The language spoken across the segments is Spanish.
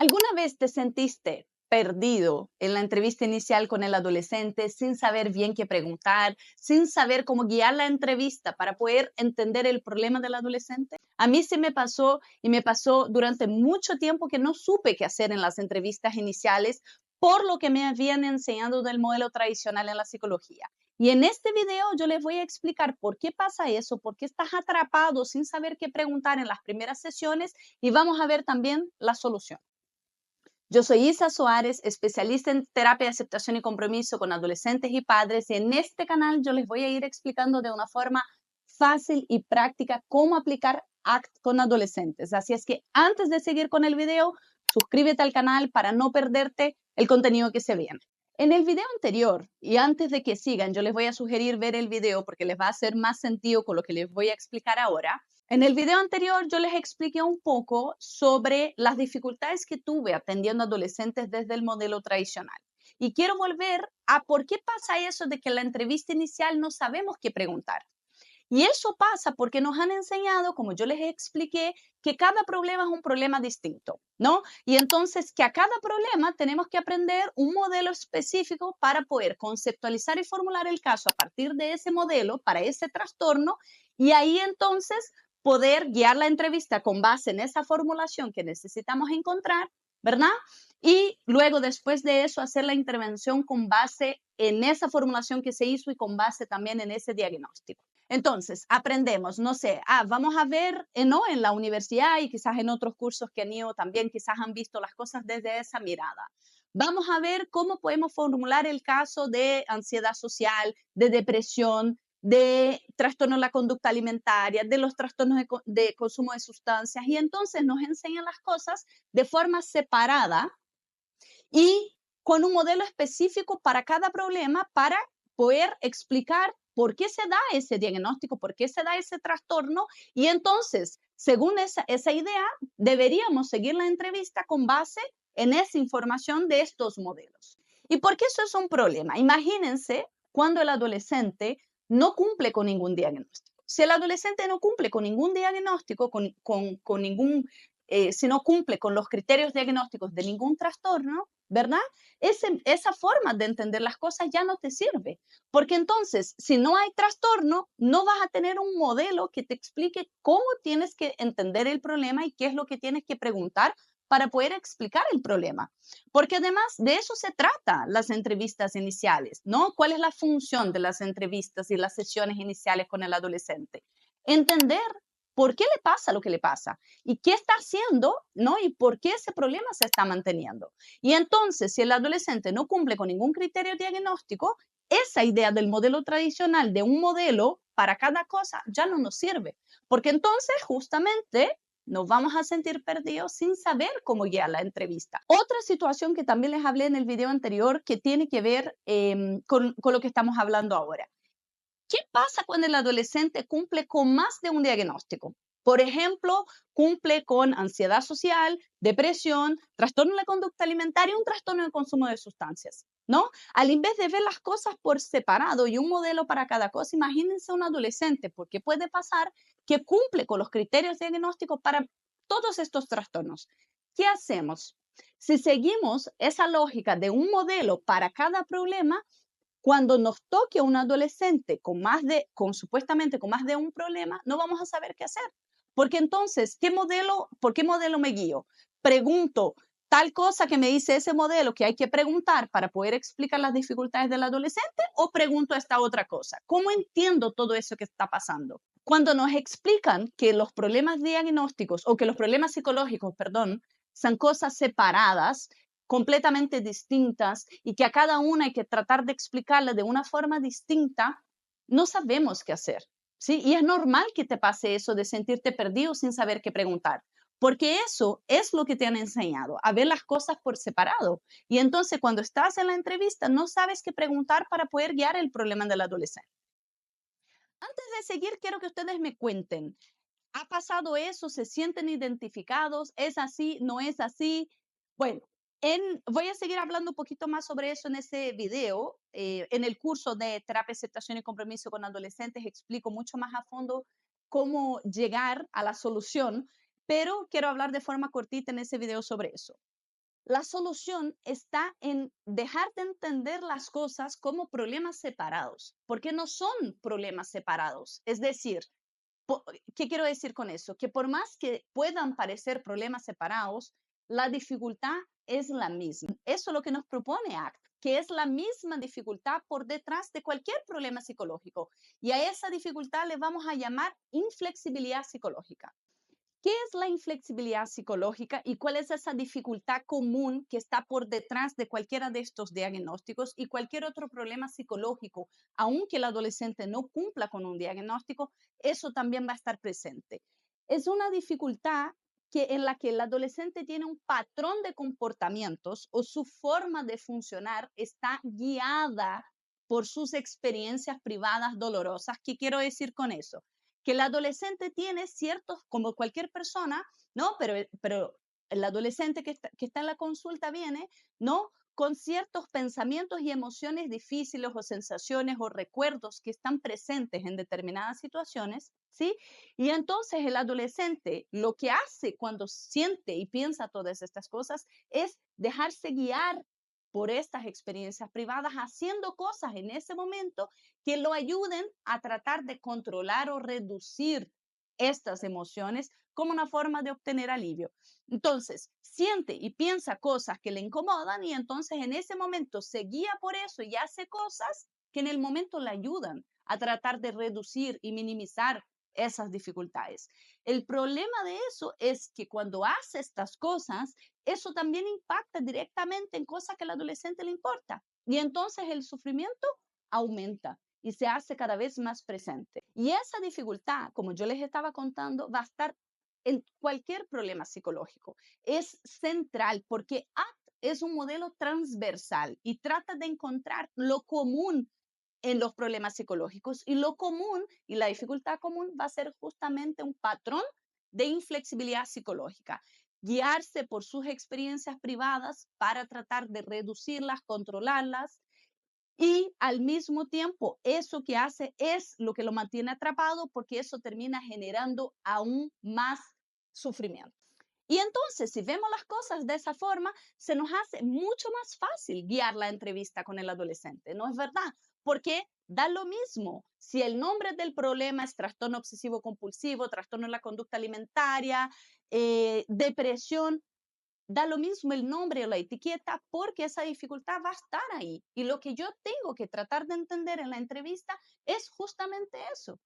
¿Alguna vez te sentiste perdido en la entrevista inicial con el adolescente sin saber bien qué preguntar, sin saber cómo guiar la entrevista para poder entender el problema del adolescente? A mí sí me pasó y me pasó durante mucho tiempo que no supe qué hacer en las entrevistas iniciales por lo que me habían enseñado del modelo tradicional en la psicología. Y en este video yo les voy a explicar por qué pasa eso, por qué estás atrapado sin saber qué preguntar en las primeras sesiones y vamos a ver también la solución. Yo soy Isa Suárez, especialista en terapia de aceptación y compromiso con adolescentes y padres, y en este canal yo les voy a ir explicando de una forma fácil y práctica cómo aplicar ACT con adolescentes. Así es que antes de seguir con el video, suscríbete al canal para no perderte el contenido que se viene. En el video anterior, y antes de que sigan, yo les voy a sugerir ver el video porque les va a hacer más sentido con lo que les voy a explicar ahora. En el video anterior yo les expliqué un poco sobre las dificultades que tuve atendiendo adolescentes desde el modelo tradicional. Y quiero volver a por qué pasa eso de que en la entrevista inicial no sabemos qué preguntar. Y eso pasa porque nos han enseñado, como yo les expliqué, que cada problema es un problema distinto, ¿no? Y entonces que a cada problema tenemos que aprender un modelo específico para poder conceptualizar y formular el caso a partir de ese modelo para ese trastorno y ahí entonces poder guiar la entrevista con base en esa formulación que necesitamos encontrar, ¿verdad? Y luego, después de eso, hacer la intervención con base en esa formulación que se hizo y con base también en ese diagnóstico. Entonces, aprendemos, no sé, vamos a ver, no, en la universidad y quizás en otros cursos que han ido también, quizás han visto las cosas desde esa mirada. Vamos a ver cómo podemos formular el caso de ansiedad social, de depresión, de trastorno de la conducta alimentaria, de los trastornos de consumo de sustancias, y entonces nos enseñan las cosas de forma separada y con un modelo específico para cada problema para poder explicar por qué se da ese diagnóstico, por qué se da ese trastorno y entonces, según esa idea, deberíamos seguir la entrevista con base en esa información de estos modelos. ¿Y por qué eso es un problema? Imagínense cuando el adolescente no cumple con ningún diagnóstico. Si el adolescente no cumple con ningún diagnóstico, con ningún, si no cumple con los criterios diagnósticos de ningún trastorno, ¿verdad? Esa forma de entender las cosas ya no te sirve, porque entonces, si no hay trastorno, no vas a tener un modelo que te explique cómo tienes que entender el problema y qué es lo que tienes que preguntar para poder explicar el problema. Porque además de eso se trata las entrevistas iniciales, ¿no? ¿Cuál es la función de las entrevistas y las sesiones iniciales con el adolescente? Entender por qué le pasa lo que le pasa y qué está haciendo, ¿no? Y por qué ese problema se está manteniendo. Y entonces, si el adolescente no cumple con ningún criterio diagnóstico, esa idea del modelo tradicional, de un modelo para cada cosa, ya no nos sirve. Porque entonces, justamente, nos vamos a sentir perdidos sin saber cómo guiar la entrevista. Otra situación que también les hablé en el video anterior que tiene que ver con lo que estamos hablando ahora. ¿Qué pasa cuando el adolescente cumple con más de un diagnóstico? Por ejemplo, cumple con ansiedad social, depresión, trastorno de la conducta alimentaria y un trastorno de consumo de sustancias, ¿no? Al invés de ver las cosas por separado y un modelo para cada cosa, imagínense un adolescente, porque puede pasar que cumple con los criterios diagnósticos para todos estos trastornos. ¿Qué hacemos? Si seguimos esa lógica de un modelo para cada problema, cuando nos toque un adolescente supuestamente con más de un problema, no vamos a saber qué hacer. Porque entonces, ¿por qué modelo me guío? Pregunto tal cosa que me dice ese modelo que hay que preguntar para poder explicar las dificultades del adolescente o pregunto esta otra cosa. ¿Cómo entiendo todo eso que está pasando? Cuando nos explican que los problemas diagnósticos o que los problemas psicológicos, perdón, son cosas separadas, completamente distintas y que a cada una hay que tratar de explicarla de una forma distinta, no sabemos qué hacer, ¿sí? Y es normal que te pase eso de sentirte perdido sin saber qué preguntar, porque eso es lo que te han enseñado, a ver las cosas por separado. Y entonces cuando estás en la entrevista no sabes qué preguntar para poder guiar el problema del adolescente. Antes de seguir, quiero que ustedes me cuenten, ¿ha pasado eso? ¿Se sienten identificados? ¿Es así? ¿No es así? Bueno, voy a seguir hablando un poquito más sobre eso en ese video. En el curso de terapia, aceptación y compromiso con adolescentes explico mucho más a fondo cómo llegar a la solución, pero quiero hablar de forma cortita en ese video sobre eso. La solución está en dejar de entender las cosas como problemas separados, porque no son problemas separados. Es decir, ¿qué quiero decir con eso? Que por más que puedan parecer problemas separados, la dificultad es la misma. Eso es lo que nos propone ACT, que es la misma dificultad por detrás de cualquier problema psicológico. Y a esa dificultad le vamos a llamar inflexibilidad psicológica. ¿Qué es la inflexibilidad psicológica y cuál es esa dificultad común que está por detrás de cualquiera de estos diagnósticos y cualquier otro problema psicológico? Aunque el adolescente no cumpla con un diagnóstico, eso también va a estar presente. Es una dificultad en la que el adolescente tiene un patrón de comportamientos o su forma de funcionar está guiada por sus experiencias privadas dolorosas. ¿Qué quiero decir con eso? Que el adolescente tiene ciertos, como cualquier persona, ¿no? Pero el adolescente que está en la consulta viene, ¿no? Con ciertos pensamientos y emociones difíciles o sensaciones o recuerdos que están presentes en determinadas situaciones, ¿sí? Y entonces el adolescente lo que hace cuando siente y piensa todas estas cosas es dejarse guiar por estas experiencias privadas, haciendo cosas en ese momento que lo ayuden a tratar de controlar o reducir estas emociones como una forma de obtener alivio. Entonces, siente y piensa cosas que le incomodan y entonces en ese momento se guía por eso y hace cosas que en el momento le ayudan a tratar de reducir y minimizar esas dificultades. El problema de eso es que cuando hace estas cosas, eso también impacta directamente en cosas que al adolescente le importa. Y entonces el sufrimiento aumenta y se hace cada vez más presente. Y esa dificultad, como yo les estaba contando, va a estar en cualquier problema psicológico. Es central porque ACT es un modelo transversal y trata de encontrar lo común en los problemas psicológicos y lo común y la dificultad común va a ser justamente un patrón de inflexibilidad psicológica, guiarse por sus experiencias privadas para tratar de reducirlas, controlarlas y al mismo tiempo, eso que hace es lo que lo mantiene atrapado porque eso termina generando aún más sufrimiento. Y entonces, si vemos las cosas de esa forma, se nos hace mucho más fácil guiar la entrevista con el adolescente, ¿no es verdad? Porque da lo mismo si el nombre del problema es trastorno obsesivo compulsivo, trastorno de la conducta alimentaria, depresión, da lo mismo el nombre o la etiqueta porque esa dificultad va a estar ahí. Y lo que yo tengo que tratar de entender en la entrevista es justamente eso.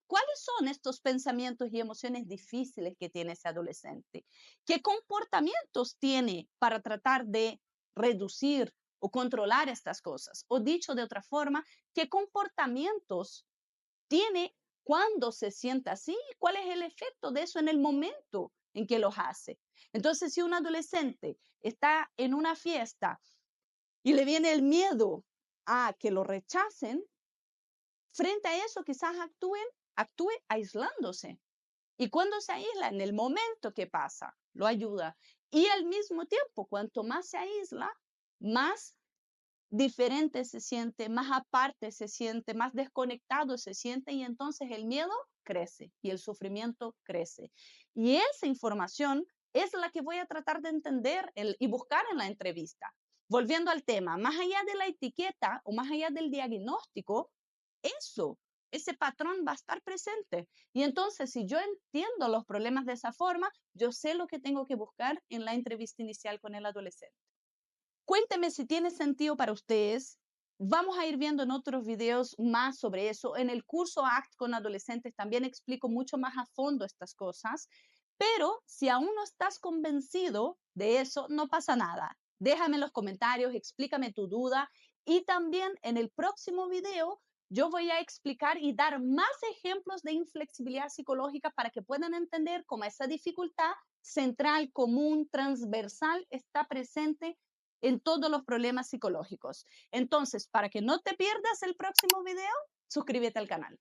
¿Cuáles son estos pensamientos y emociones difíciles que tiene ese adolescente? ¿Qué comportamientos tiene para tratar de reducir o controlar estas cosas? O dicho de otra forma, ¿qué comportamientos tiene cuando se sienta así? ¿Cuál es el efecto de eso en el momento en que los hace? Entonces, si un adolescente está en una fiesta y le viene el miedo a que lo rechacen, frente a eso quizás actúe aislándose. Y cuando se aísla, en el momento que pasa, lo ayuda. Y al mismo tiempo, cuanto más se aísla, más diferente se siente, más aparte se siente, más desconectado se siente y entonces el miedo crece y el sufrimiento crece. Y esa información es la que voy a tratar de entender y buscar en la entrevista. Volviendo al tema, más allá de la etiqueta o más allá del diagnóstico, eso, ese patrón va a estar presente. Y entonces, si yo entiendo los problemas de esa forma, yo sé lo que tengo que buscar en la entrevista inicial con el adolescente. Cuénteme si tiene sentido para ustedes. Vamos a ir viendo en otros videos más sobre eso. En el curso ACT con adolescentes también explico mucho más a fondo estas cosas. Pero si aún no estás convencido de eso, no pasa nada. Déjame en los comentarios, explícame tu duda. Y también en el próximo video yo voy a explicar y dar más ejemplos de inflexibilidad psicológica para que puedan entender cómo esa dificultad central, común, transversal está presente en todos los problemas psicológicos. Entonces, para que no te pierdas el próximo video, suscríbete al canal.